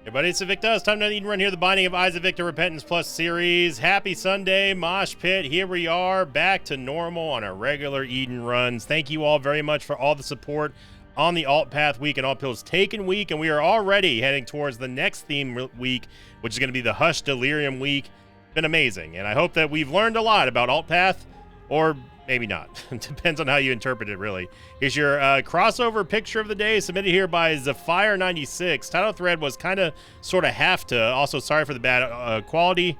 Everybody, it's Victor. It's time to Eden Run here, the Binding of Isaac Victor Repentance Plus series. Happy Sunday, Mosh Pit. Here we are, back to normal on our regular Eden runs. Thank you all very much for all the support on the Alt Path week and Alt Pills Taken week, and we are already heading towards the next theme week, which is going to be the Hush Delirium week. Been amazing, and I hope that we've learned a lot about Alt Path, or maybe not. It depends on how you interpret it, really. Here's your crossover picture of the day, submitted here by Zephyr96. Title thread was kind of, sort of have to. Also, sorry for the bad quality,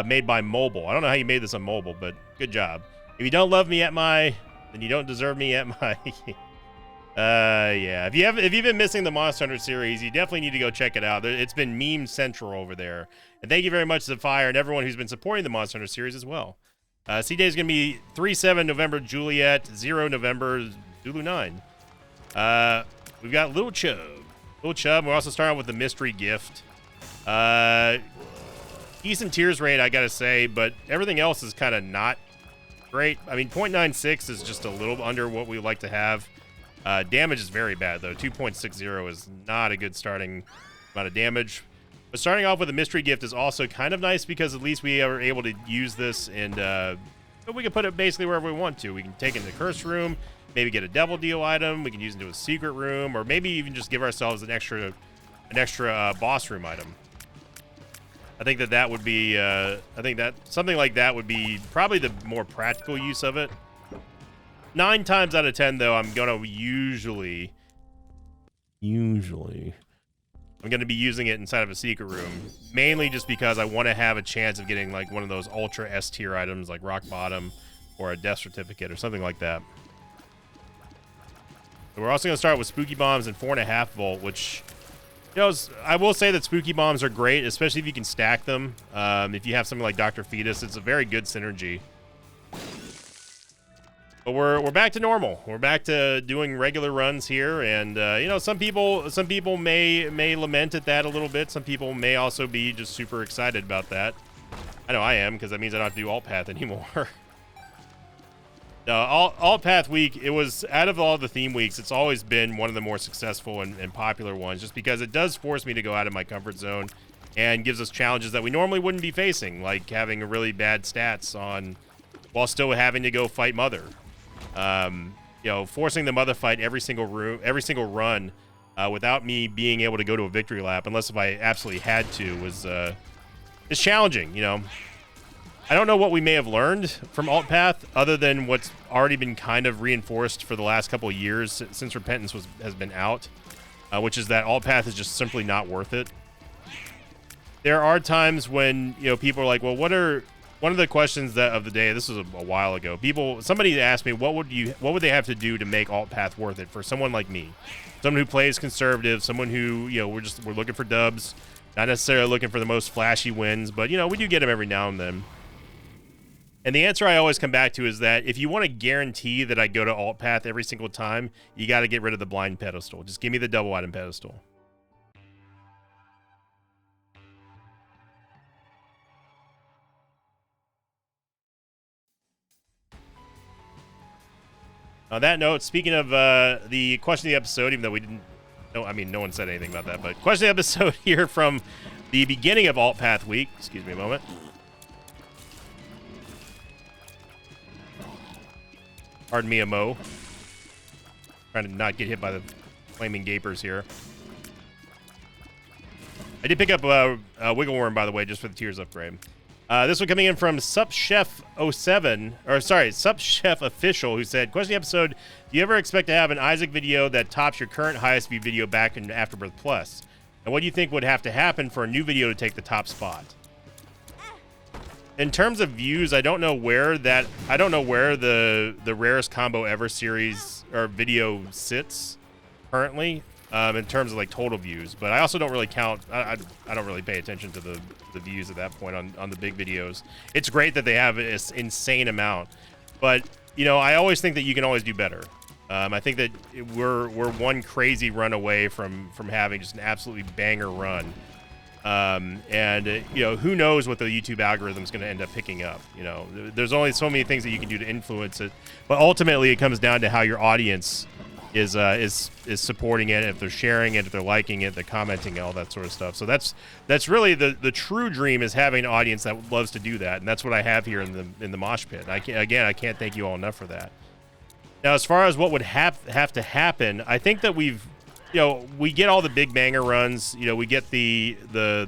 made by mobile. I don't know how you made this on mobile, but good job. If you don't love me at my, then you don't deserve me at my. Yeah. If you've been missing the Monster Hunter series, you definitely need to go check it out. It's been meme central over there. And thank you very much, Zephyr, and everyone who's been supporting the Monster Hunter series as well. C-Day is going to be 3-7 November Juliet, 0 November Zulu 9. We've got Little Chub. Little Chub, we're also starting with the mystery gift. Decent tears rate, I got to say, but everything else is kind of not great. I mean, 0.96 is just a little under what we like to have. Damage is very bad, though. 2.60 is not a good starting amount of damage. But starting off with a mystery gift is also kind of nice because at least we are able to use this and we can put it basically wherever we want to. We can take it in the curse room, maybe get a devil deal item, we can use it into a secret room, or maybe even just give ourselves an extra boss room item. I think that would be I think that something like that would be probably the more practical use of it. 9 times out of 10 though, I'm gonna usually I'm going to be using it inside of a secret room, mainly just because I want to have a chance of getting like one of those ultra S tier items like Rock Bottom or a death certificate or something like that. So we're also going to start with Spooky Bombs and 4.5 volt, which, you know, I will say that Spooky Bombs are great, especially if you can stack them. If you have something like Dr. Fetus, it's a very good synergy. But we're back to normal. We're back to doing regular runs here, and you know, some people may lament at that a little bit. Some people may also be just super excited about that. I know I am, because that means I don't have to do Alt Path anymore. Alt Path week, it was, out of all the theme weeks, it's always been one of the more successful and popular ones, just because it does force me to go out of my comfort zone and gives us challenges that we normally wouldn't be facing, like having a really bad stats on while still having to go fight Mother. You know, forcing the Mother fight every single run without me being able to go to a victory lap, unless if I absolutely had to, was it's challenging. You know, I don't know what we may have learned from Alt Path other than what's already been kind of reinforced for the last couple of years since Repentance has been out, which is that Alt Path is just simply not worth it. There are times when, you know, people are like, well, one of the questions of the day, this was a while ago, somebody asked me, what would they have to do to make Alt Path worth it for someone like me? Someone who plays conservative, someone who, you know, we're looking for dubs, not necessarily looking for the most flashy wins, but, you know, we do get them every now and then. And the answer I always come back to is that if you want to guarantee that I go to Alt Path every single time, you got to get rid of the blind pedestal. Just give me the double item pedestal. On that note, speaking of the question of the episode, even though we didn't, no one said anything about that, but question of the episode here from the beginning of Alt Path week. Excuse me a moment. Pardon me, a mo. Trying to not get hit by the flaming gapers here. I did pick up Wiggle Worm, by the way, just for the Tears upgrade. This one coming in from SupChef07, or sorry, SupChef Official, who said, question episode, do you ever expect to have an Isaac video that tops your current highest view video back in Afterbirth Plus? And what do you think would have to happen for a new video to take the top spot? In terms of views, I don't know where the rarest combo ever series or video sits currently. In terms of like total views, but I also don't really count. I don't really pay attention to the views at that point on the big videos. It's great that they have this insane amount, but you know, I always think that you can always do better. I think that we're one crazy run away from having just an absolutely banger run. And you know, who knows what the YouTube algorithm is going to end up picking up. You know, there's only so many things that you can do to influence it, but ultimately it comes down to how your audience is supporting it, if they're sharing it, if they're liking it, they're commenting, all that sort of stuff. So that's really the true dream, is having an audience that loves to do that, and that's what I have here in the mosh pit. I can't thank you all enough for that. Now, as far as what would have to happen, I think that we get all the big banger runs. We get the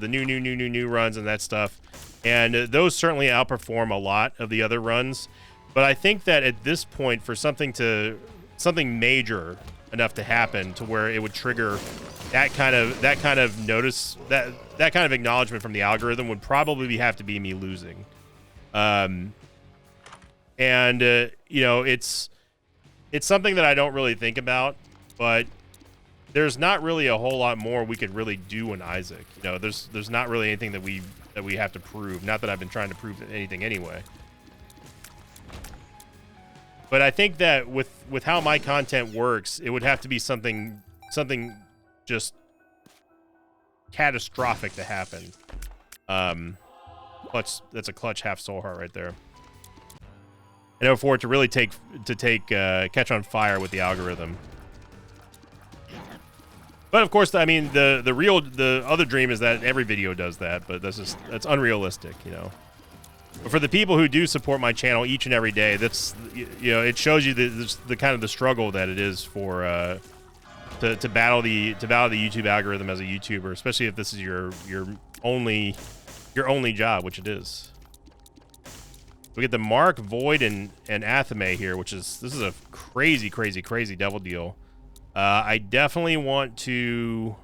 new runs and that stuff, and those certainly outperform a lot of the other runs. But I think that at this point, for something major enough to happen to where it would trigger that kind of notice, that kind of acknowledgement from the algorithm, would probably have to be me losing. It's something that I don't really think about, but there's not really a whole lot more we could really do in Isaac. There's not really anything that we have to prove. Not that I've been trying to prove anything anyway. But I think that with how my content works, it would have to be something just catastrophic to happen. That's a clutch half soul heart right there. I know, for it to really catch on fire with the algorithm. But of course, I mean, the other dream is that every video does that, but that's unrealistic, But for the people who do support my channel each and every day, that's it shows you the kind of the struggle that it is for to battle the YouTube algorithm as a YouTuber, especially if this is your only job, which it is. We get the Mark, Void, and Athame here, this is a crazy double deal. I definitely want to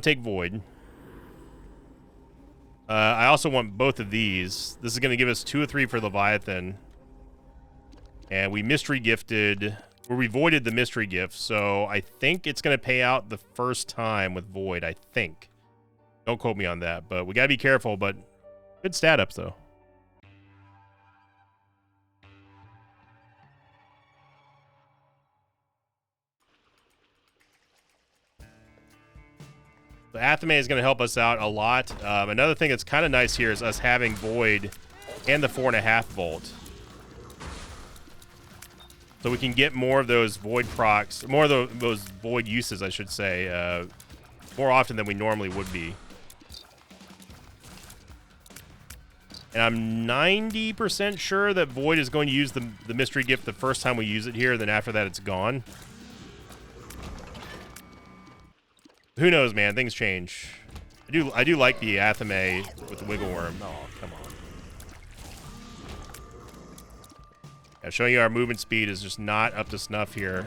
take Void. I also want both of these. This is going to give us 2 or 3 for Leviathan. And we mystery gifted, or we voided the mystery gift, so I think it's going to pay out the first time with Void, I think. Don't quote me on that, but we got to be careful, but good stat ups, though. The Athame is going to help us out a lot. Another thing that's kind of nice here is us having Void and the 4.5 volt. So we can get more of those Void procs, more of those Void uses, I should say, more often than we normally would be. And I'm 90% sure that Void is going to use the mystery gift the first time we use it here, then after that it's gone. Who knows, man? Things change. I do like the Athame with the wiggle worm. Oh, come on. Yeah, showing you our movement speed is just not up to snuff here.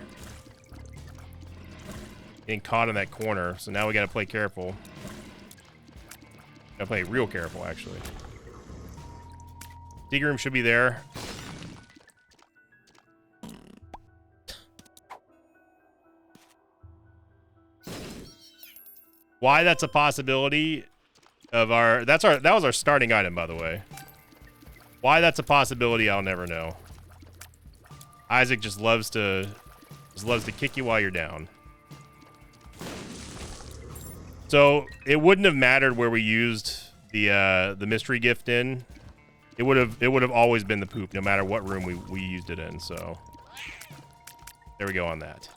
Getting caught in that corner, so now we gotta play careful. Gotta play real careful, actually. Dig room should be there. Why that's a possibility of that was our starting item, by the way. Why that's a possibility, I'll never know. Isaac just loves to kick you while you're down. So it wouldn't have mattered where we used the mystery gift in. It would have always been the poop, no matter what room we used it in. So there we go on that.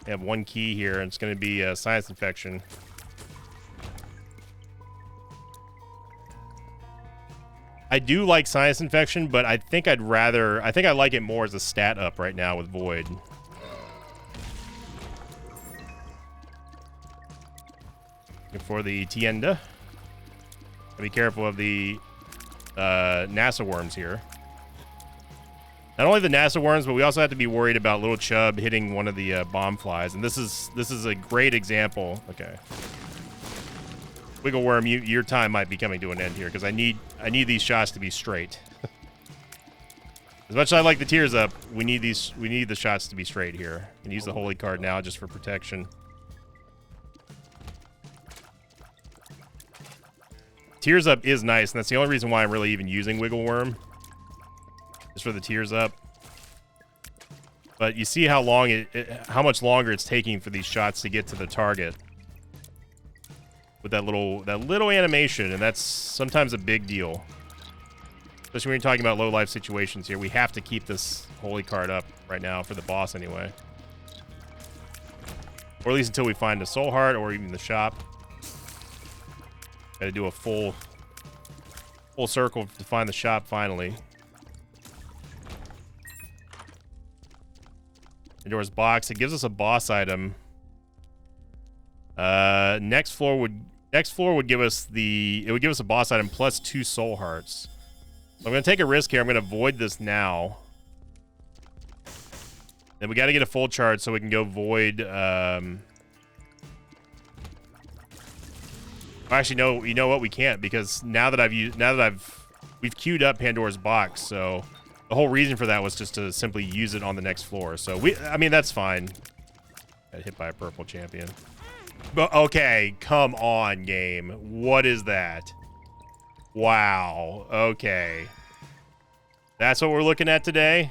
We have 1 key here, and it's going to be Science Infection. I do like Science Infection, but I think I like it more as a stat up right now with Void. For the Tienda. Be careful of the NASA worms here. Not only the NASA worms, but we also have to be worried about Little Chub hitting one of the bomb flies, and this is a great example. Okay, Wiggle Worm, your time might be coming to an end here because I need these shots to be straight. As much as I like the tears up, we need the shots to be straight here. I can use the Holy card now just for protection. Tears up is nice, and that's the only reason why I'm really even using Wiggle Worm. Just for the tears up. But you see how long how much longer it's taking for these shots to get to the target with that little animation, and that's sometimes a big deal. Especially when you're talking about low life situations here. We have to keep this holy card up right now for the boss anyway. Or at least until we find a soul heart or even the shop. Gotta do a full circle to find the shop finally. Pandora's box. It gives us a boss item. Next floor would give us a boss item plus 2 soul hearts. So I'm gonna take a risk here. I'm gonna void this now. Then we gotta get a full charge so we can go void. Actually, no. You know what? We can't, because now that we've queued up Pandora's box. So the whole reason for that was just to simply use it on the next floor. So I mean, that's fine. Got hit by a purple champion. But okay, come on, game. What is that? Wow. Okay. That's what we're looking at today.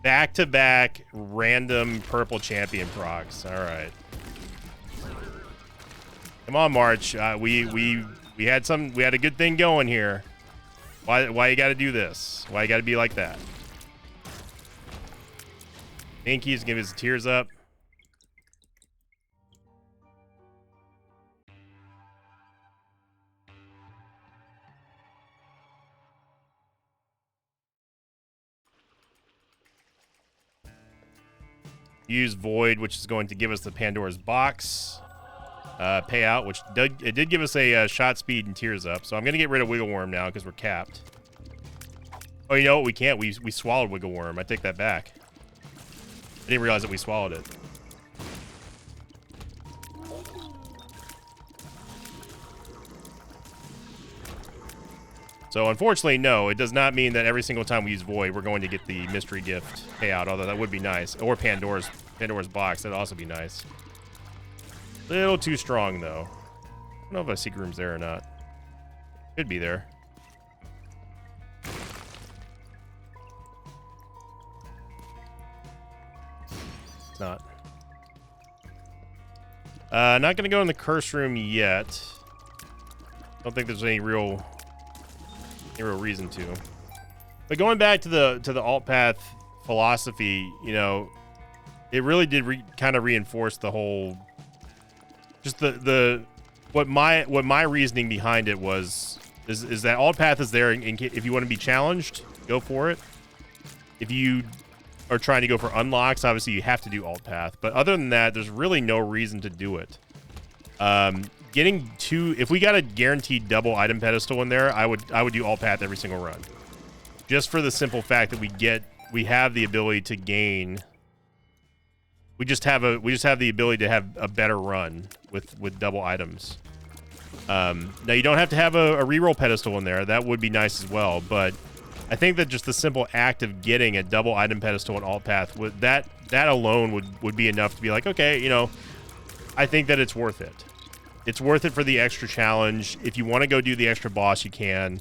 Back-to-back random purple champion procs. All right. Come on, March. We had a good thing going here. Why you got to do this? Why you got to be like that? Inky's give his tears up. Use void, which is going to give us the Pandora's box. Payout, which it did give us a shot speed and tears up. So I'm going to get rid of Wiggle Worm now because we're capped. Oh, you know what? We can't. We swallowed Wiggle Worm. I take that back. I didn't realize that we swallowed it. So unfortunately, no, it does not mean that every single time we use Void, we're going to get the mystery gift payout, although that would be nice. Or Pandora's box, that'd also be nice. Little too strong, though. I don't know if I see Groom's there or not. Could be there. It's not. Not gonna go in the curse room yet. Don't think there's any real reason to. But going back to the alt path philosophy, you know, it really did kind of reinforce the whole, just what my reasoning behind it was is that alt path is there if you want to be challenged, go for it. If you are trying to go for unlocks, obviously you have to do alt path. But other than that, there's really no reason to do it. If we got a guaranteed double item pedestal in there, I would do alt path every single run, just for the simple fact that we have the ability to gain. We just have the ability to have a better run with double items. Now you don't have to have a reroll pedestal in there. That would be nice as well, but I think that just the simple act of getting a double item pedestal in alt path that alone would be enough to be like, okay, you know, I think that it's worth it. It's worth it for the extra challenge. If you want to go do the extra boss, you can.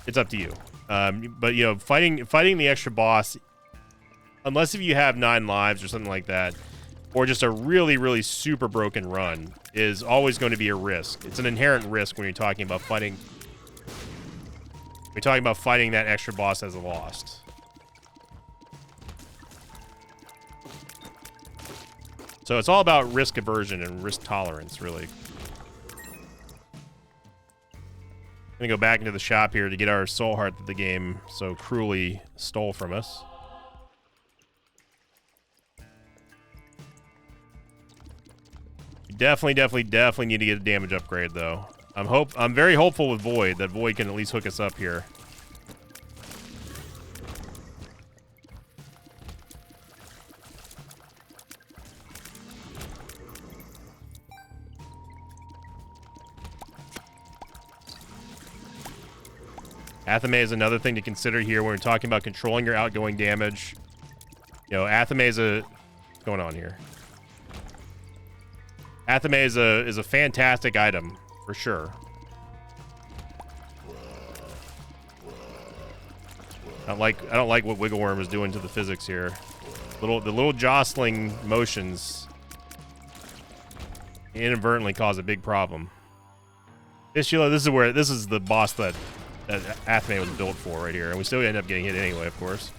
It's up to you. But you know, fighting the extra boss, unless if you have 9 lives or something like that, or just a really, really super broken run, is always going to be a risk. It's an inherent risk when you're talking about fighting. We're talking about fighting that extra boss as a lost. So it's all about risk aversion and risk tolerance, really. I'm gonna go back into the shop here to get our soul heart that the game so cruelly stole from us. We definitely need to get a damage upgrade, though. I'm very hopeful with Void that Void can at least hook us up here. Athame is another thing to consider here when we're talking about controlling your outgoing damage. You know, Athame is what's going on here? Athame is a fantastic item for sure. I don't like what Wiggle Worm is doing to the physics here. The little jostling motions inadvertently cause a big problem. Fistula, this is the boss that Athame was built for right here, and we still end up getting hit anyway, of course.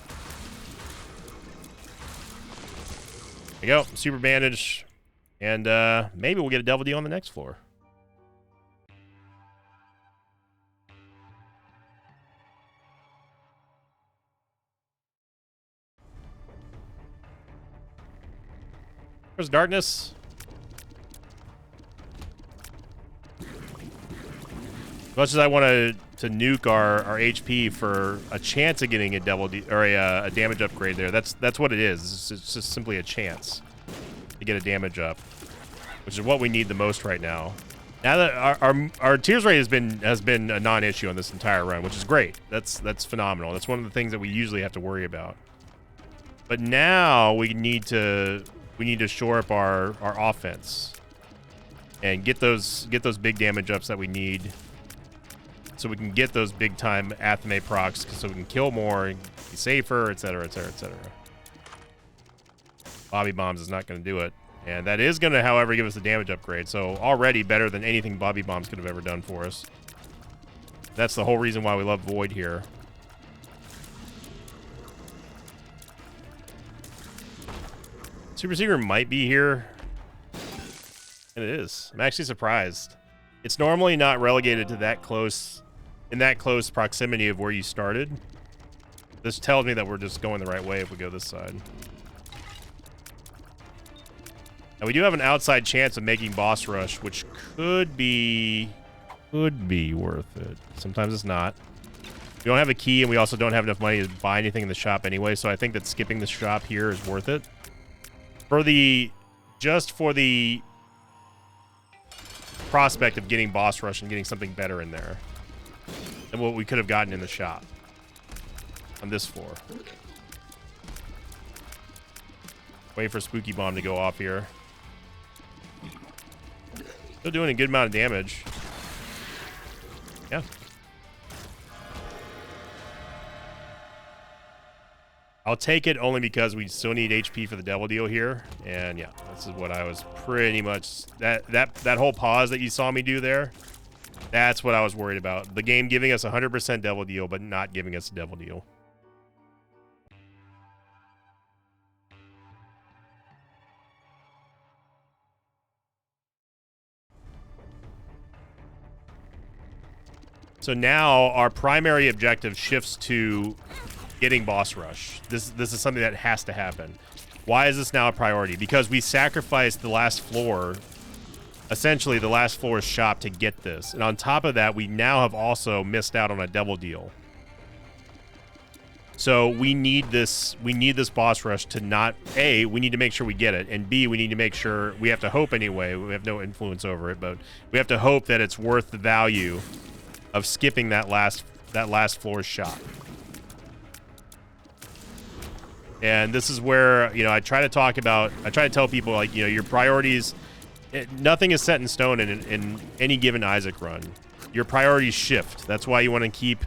There you go, super bandage, and maybe we'll get a double deal on the next floor. There's darkness. As much as I want to nuke our HP for a chance of getting a a damage upgrade there, that's what it is. It's just simply a chance to get a damage up, which is what we need the most right now. Now that our tears rate has been a non-issue on this entire run, which is great. That's phenomenal. That's one of the things that we usually have to worry about. But now we need to shore up our offense and get those big damage ups that we need, so we can get those big time Athame procs, so we can kill more, be safer, etc., etc., etc. Bobby Bombs is not going to do it, and that is going to, however, give us a damage upgrade. So already better than anything Bobby Bombs could have ever done for us. That's the whole reason why we love Void here. Super Secret might be here. And it is. I'm actually surprised. It's normally not relegated to that close, in that close proximity of where you started. This tells me that we're just going the right way if we go this side. Now we do have an outside chance of making boss rush, which could be worth it. Sometimes it's not. We don't have a key, and we also don't have enough money to buy anything in the shop anyway, so I think that skipping the shop here is worth it. Just for the prospect of getting boss rush and getting something better in there than what we could have gotten in the shop on this floor. Wait for Spooky Bomb to go off here. Still doing a good amount of damage. Yeah. I'll take it only because we still need HP for the devil deal here. And yeah, this is what I was pretty much... That whole pause that you saw me do there, that's what I was worried about. The game giving us 100% devil deal, but not giving us a devil deal. So now our primary objective shifts to getting boss rush. This is something that has to happen. Why is this now a priority? Because we sacrificed the last floor, essentially the last floor's shop, to get this. And on top of that, we now have also missed out on a double deal. So we need this boss rush to not... A, we need to make sure we get it. And B, we need to make sure... We have to hope anyway. We have no influence over it, but we have to hope that it's worth the value of skipping that last floor's shop. And this is where, you know, I try to tell people, like, you know, your priorities, nothing is set in stone in any given Isaac run. Your priorities shift. That's why you want to keep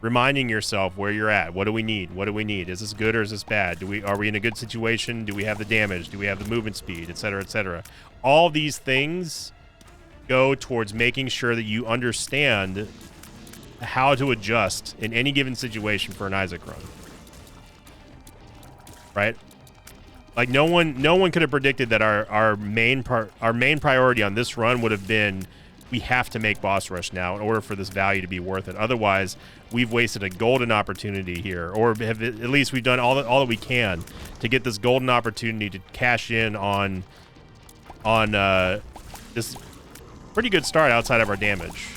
reminding yourself where you're at. What do we need? What do we need? Is this good or is this bad? Are we in a good situation? Do we have the damage? Do we have the movement speed, etc., etc.? All these things go towards making sure that you understand how to adjust in any given situation for an Isaac run. Right? Like no one could have predicted that our main priority on this run would have been, we have to make boss rush now in order for this value to be worth it. Otherwise, we've wasted a golden opportunity here, or at least we've done all that we can to get this golden opportunity to cash in on this pretty good start outside of our damage.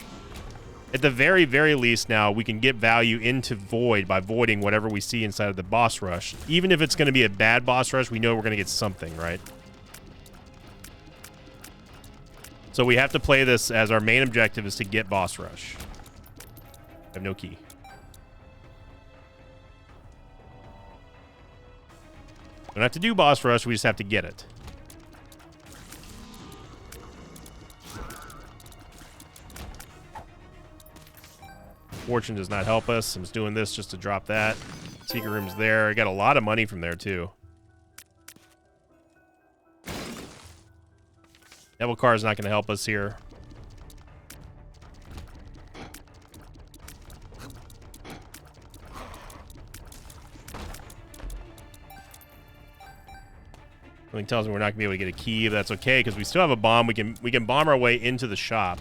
At the very, very least now, we can get value into Void by voiding whatever we see inside of the boss rush. Even if it's going to be a bad boss rush, we know we're going to get something, right? So we have to play this as our main objective is to get boss rush. I have no key. We don't have to do boss rush, we just have to get it. Fortune does not help us. I'm just doing this just to drop that. Secret room's there. I got a lot of money from there, too. Devil Car is not going to help us here. Something tells me we're not gonna be able to get a key, but that's okay because we still have a bomb. We can bomb our way into the shop.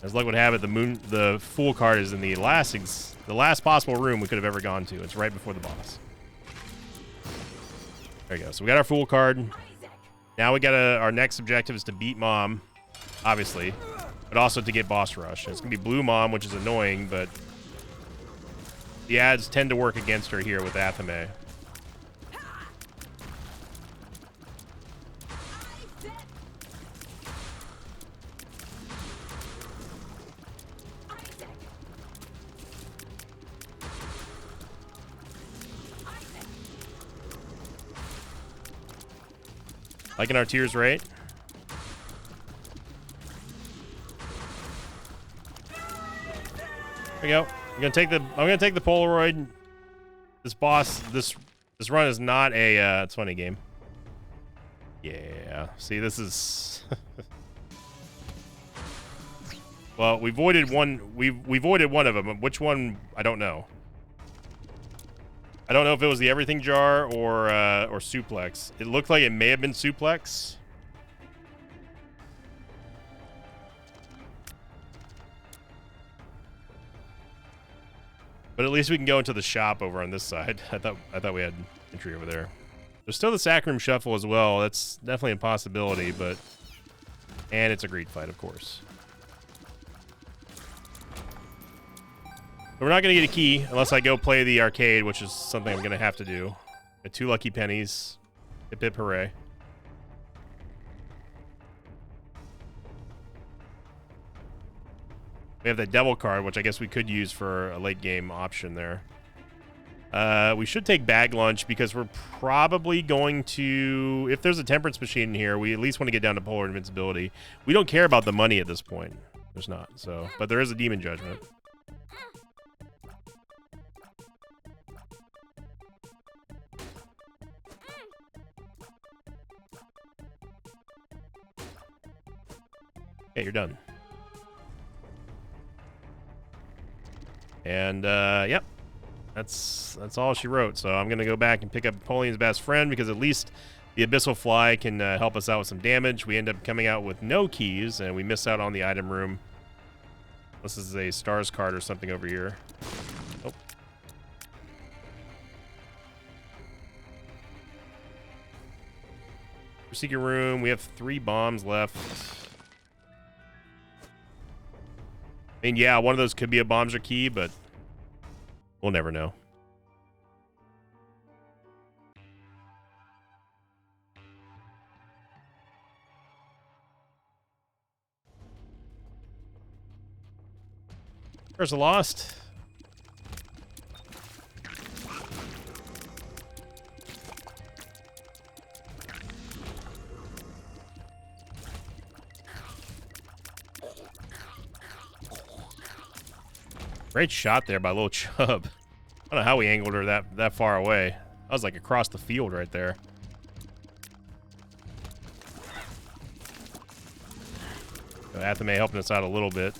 As luck would have it, the Fool card is in the last possible room we could have ever gone to. It's right before the boss. There you go. So we got our Fool card. Now we got our next objective is to beat Mom, obviously, but also to get Boss Rush. It's gonna be Blue Mom, which is annoying, but the ads tend to work against her here with Athame. Liking our tears rate. There we go. I'm gonna take the Polaroid. This boss, this run is not a it's funny game. Yeah. See, this is well, we voided one of them. Which one? I don't know. I don't know if it was the everything jar or suplex. It looked like it may have been suplex. But at least we can go into the shop over on this side. I thought we had entry over there. There's still the Sack Room Shuffle as well. That's definitely a possibility, but and it's a greed fight, of course. We're not going to get a key unless I go play the arcade, which is something I'm going to have to do. Get 2 lucky pennies. Hip hip hooray. We have that devil card, which I guess we could use for a late game option there. We should take bag lunch because we're probably going to... If there's a temperance machine in here, we at least want to get down to polar invincibility. We don't care about the money at this point. There's not, so... But there is a demon judgment. Okay, you're done. And, yep. That's all she wrote. So I'm going to go back and pick up Napoleon's best friend because at least the Abyssal Fly can help us out with some damage. We end up coming out with no keys, and we miss out on the item room. This is a Stars card or something over here. Oh. Secret room. We have 3 bombs left. I mean, yeah, one of those could be a bombs or key, but we'll never know. There's a lost. Great shot there by Lil Chubb. I don't know how we angled her that far away. I was like across the field right there. So Athame helping us out a little bit.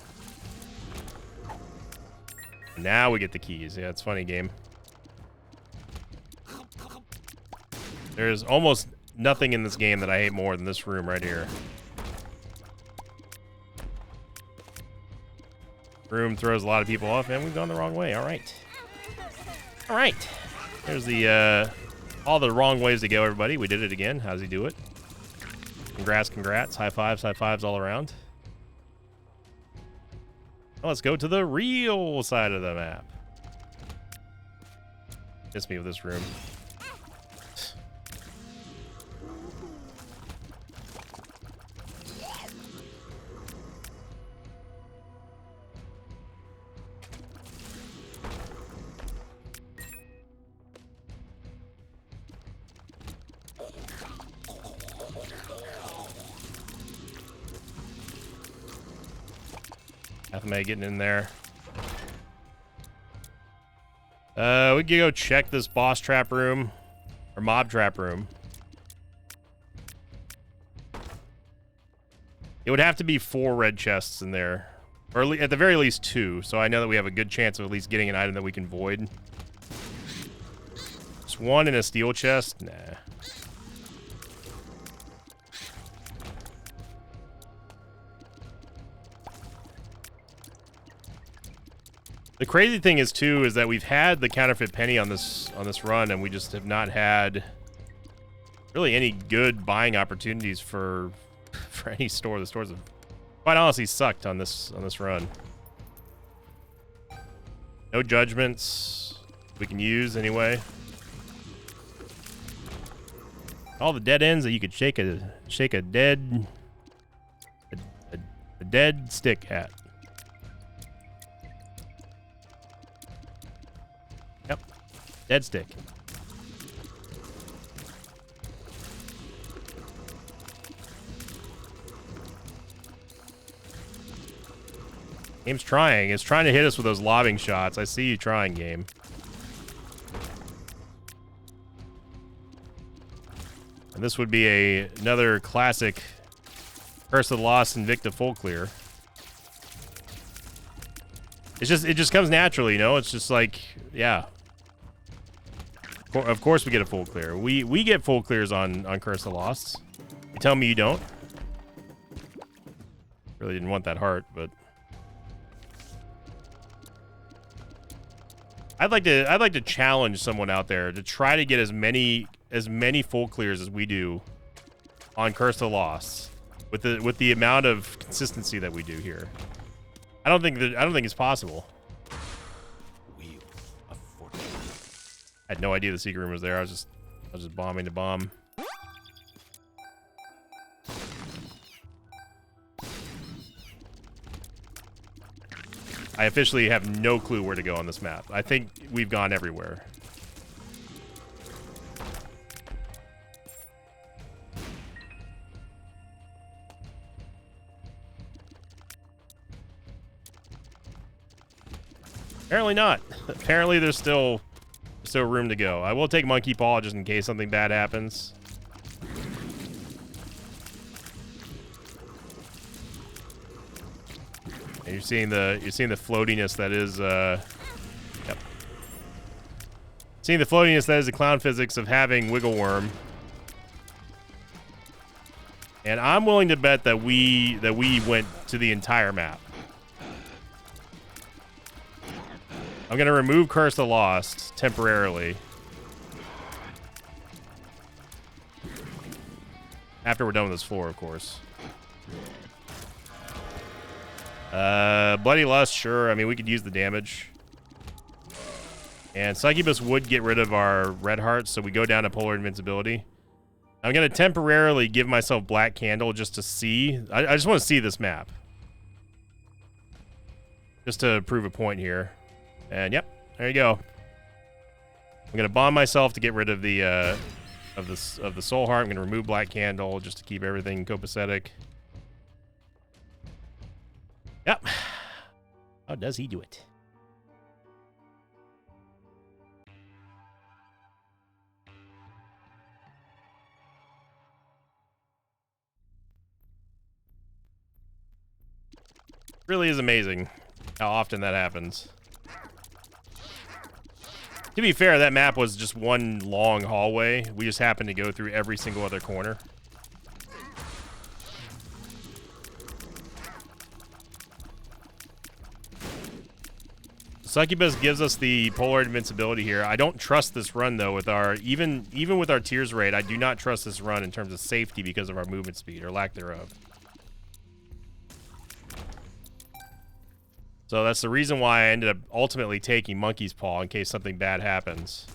Now we get the keys. Yeah, it's a funny game. There's almost nothing in this game that I hate more than this room right here. Room throws a lot of people off, and we've gone the wrong way. All right. All right. There's the, all the wrong ways to go, everybody. We did it again. How's he do it? Congrats, congrats. High fives all around. Well, let's go to the real side of the map. Miss me with this room. Athame getting in there. We can go check this boss trap room or mob trap room. It would have to be 4 red chests in there, or at the very least 2. So I know that we have a good chance of at least getting an item that we can void. Just 1 in a steel chest, nah. The crazy thing is too is that we've had the counterfeit penny on this run, and we just have not had really any good buying opportunities for any store. The stores have quite honestly sucked on this run. No judgments we can use anyway. All the dead ends that you could shake a dead stick at. Yep, dead stick. Game's trying. It's trying to hit us with those lobbing shots. I see you trying, game. And this would be another classic Curse of the Lost Invicta full clear. It just comes naturally, you know? It's just like, yeah. Of course we get a full clear. We get full clears on Curse of the Lost. You tell me you don't? Really didn't want that heart, but I'd like to challenge someone out there to try to get as many full clears as we do on Curse of the Lost with the amount of consistency that we do here. I don't think it's possible. Wheel of Fortune. I had no idea the secret room was there. I was just bombing to bomb. I officially have no clue where to go on this map. I think we've gone everywhere. Apparently not. Apparently there's still room to go. I will take Monkey Paw just in case something bad happens. And you're seeing the floatiness that is yep. Seeing the floatiness that is the clown physics of having Wiggle Worm. And I'm willing to bet that we went to the entire map. I'm gonna remove Curse of the Lost temporarily. After we're done with this floor, of course. Bloody Lust, sure. I mean, we could use the damage. And Succubus would get rid of our red hearts, so we go down to Polar Invincibility. I'm gonna temporarily give myself Black Candle just to see. I just want to see this map. Just to prove a point here. And yep, there you go. I'm gonna bomb myself to get rid of the soul heart. I'm gonna remove Black Candle just to keep everything copacetic. Yep. How does he do it? Really is amazing how often that happens. To be fair, that map was just one long hallway. We just happened to go through every single other corner. Succubus gives us the Polar Invincibility here. I don't trust this run though with our even with our Tears raid. I do not trust this run in terms of safety because of our movement speed or lack thereof. So that's the reason why I ended up ultimately taking Monkey's Paw in case something bad happens.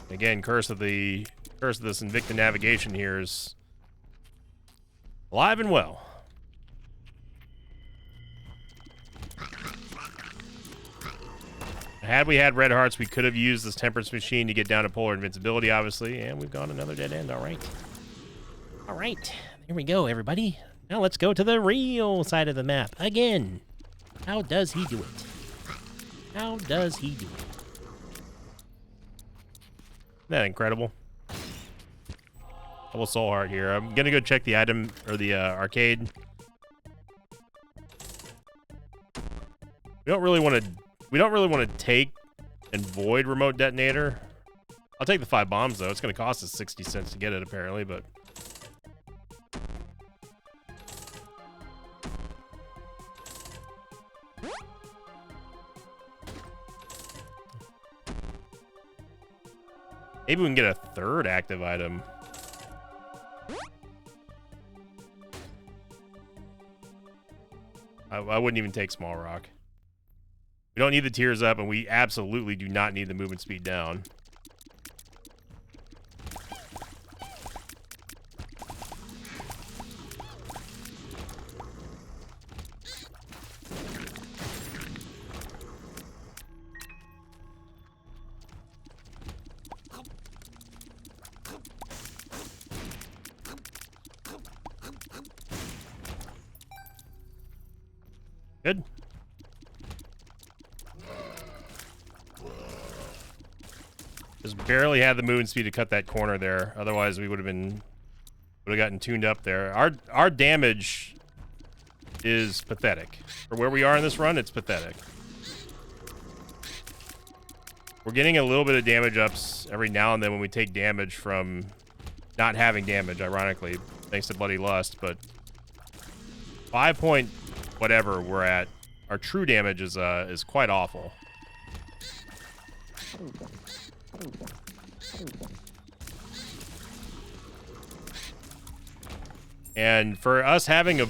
Again, curse of this Invicta navigation here is alive and well. Had we had red hearts, we could have used this Temperance Machine to get down to Polar Invincibility, obviously, and we've gone another dead end. All right. All right. Here we go, everybody. Now let's go to the real side of the map again. How does he do it? How does he do it? Isn't that incredible? Double soul heart here. I'm gonna go check the item or the arcade. We don't really want to take and void remote detonator. I'll take the 5 bombs, though. It's going to cost us 60 cents to get it, apparently, but... Maybe we can get a 3rd active item. I wouldn't even take Small Rock. We don't need the tears up, and we absolutely do not need the movement speed down. Good. Just barely had the movement speed to cut that corner there. Otherwise, we would have gotten tuned up there. Our damage is pathetic. For where we are in this run, it's pathetic. We're getting a little bit of damage ups every now and then when we take damage from not having damage, ironically, thanks to Bloody Lust, but 5 point whatever we're at, our true damage is quite awful. And for us having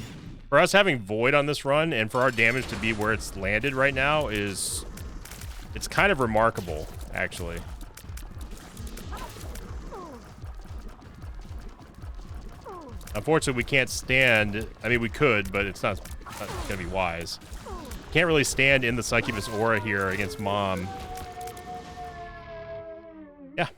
Void on this run, and for our damage to be where it's landed right now, it's kind of remarkable, actually. Unfortunately, we can't stand... I mean, we could, but it's not going to be wise. Can't really stand in the Succubus aura here against Mom. Yeah.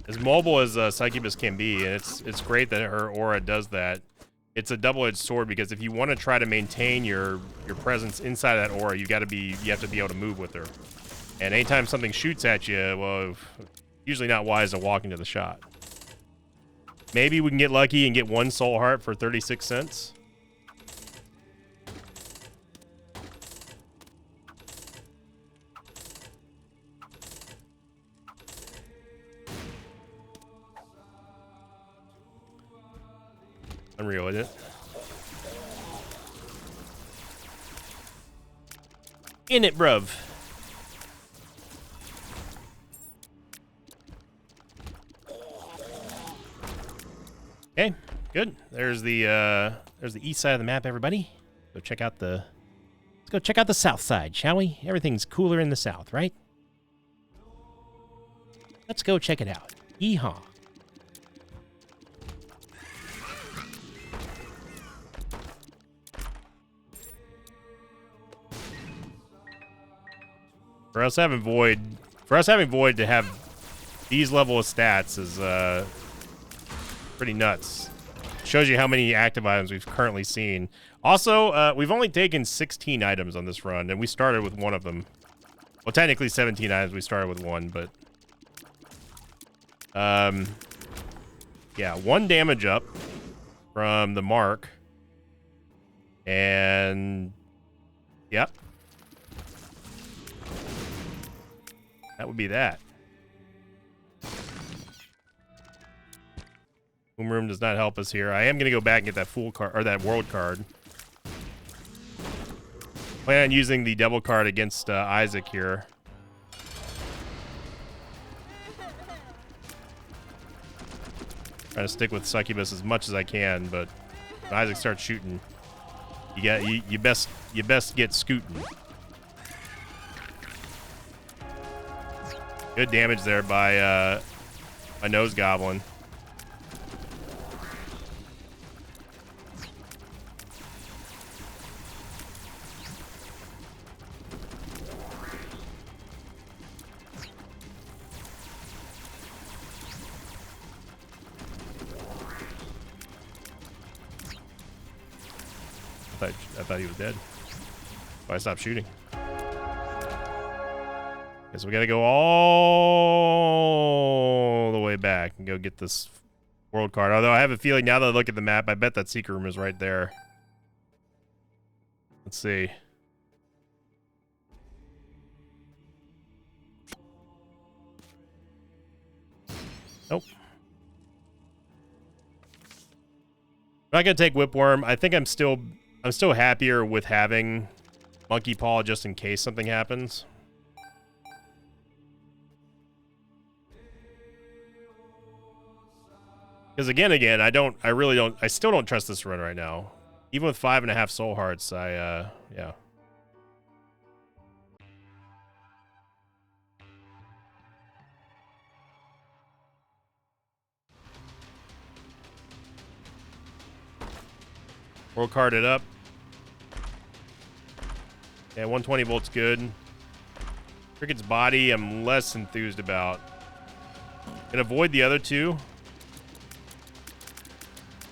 As mobile as Succubus can be, and it's great that her aura does that. It's a double-edged sword, because if you want to try to maintain your presence inside of that aura, you have to be able to move with her. And anytime something shoots at you, well, usually not wise to walk into the shot. Maybe we can get lucky and get 1 soul heart for 36 cents. Unreal, isn't it? In it, bruv. Okay, good. There's the east side of the map, everybody. Let's go check out the south side, shall we? Everything's cooler in the south, right? Let's go check it out. Yeehaw. For us having Void to have these level of stats is pretty nuts. Shows you how many active items we've currently seen. Also, we've only taken 16 items on this run, and we started with 1 of them. Well, technically 17 items. We started with 1, but yeah, 1 damage up from the mark, and yep. That would be that. Boom Room does not help us here. I am going to go back and get that Fool card, or that World card. Plan on using the Devil card against Isaac here. Trying to stick with Succubus as much as I can, but when Isaac starts shooting, you best get scooting. Good damage there by a Nose Goblin. I thought he was dead. So I stopped shooting. Guess we gotta go all the way back and go get this world card. Although I have a feeling now that I look at the map, I bet that secret room is right there. Let's see. Nope. I'm not gonna take Whipworm. I think I'm still happier with having Monkey Paw just in case something happens. Because again, I still don't trust this run right now. Even with 5.5 soul hearts, yeah. World card it up. Yeah, 120 volts good. Cricket's body, I'm less enthused about. Can avoid the other two.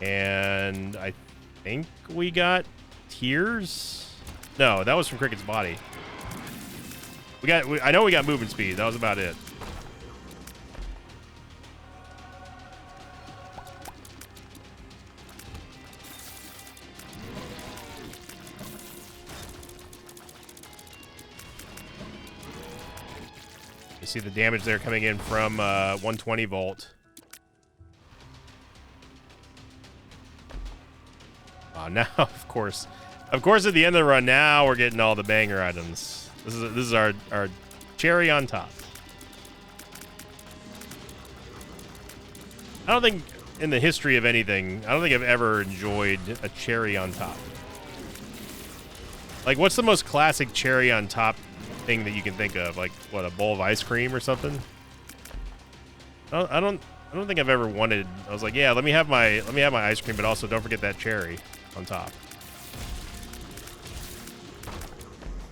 And I think we got Tears. No, that was from Cricket's body. I know we got movement speed. That was about it. You see the damage there coming in from 120 volt. Now, of course, at the end of the run, now we're getting all the banger items. This is our cherry on top. I don't think in the history of anything, I don't think I've ever enjoyed a cherry on top. Like, what's the most classic cherry on top thing that you can think of? Like, what, a bowl of ice cream or something? I don't think I've ever wanted. I was like, yeah, let me have my ice cream, but also don't forget that cherry on top.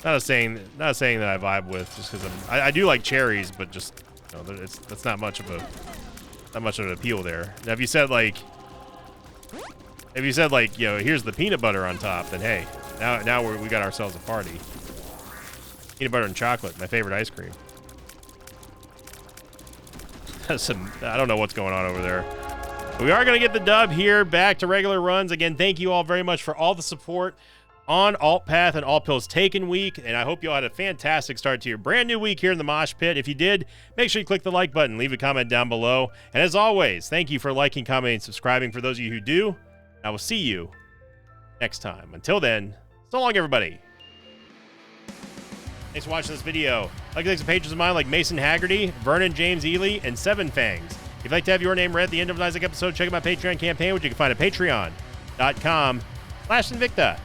Not saying that I vibe with, just because I do like cherries, but just, you know, that's not much of an appeal there. Now, if you said like, you know, here's the peanut butter on top, then hey, now we got ourselves a party. Peanut butter and chocolate, my favorite ice cream. I don't know what's going on over there. We are going to get the dub here, back to regular runs. Again, thank you all very much for all the support on Alt Path and Alt Pills Taken week, and I hope you all had a fantastic start to your brand new week here in the Mosh Pit. If you did, make sure you click the like button, leave a comment down below, and as always, thank you for liking, commenting, and subscribing for those of you who do. I will see you next time. Until then, so long, everybody. Thanks for watching this video. I'd like to thank some patrons of mine like Mason Haggerty, Vernon James Ely, and Seven Fangs. If you'd like to have your name read at the end of an Isaac episode, check out my Patreon campaign, which you can find at patreon.com/Invicta.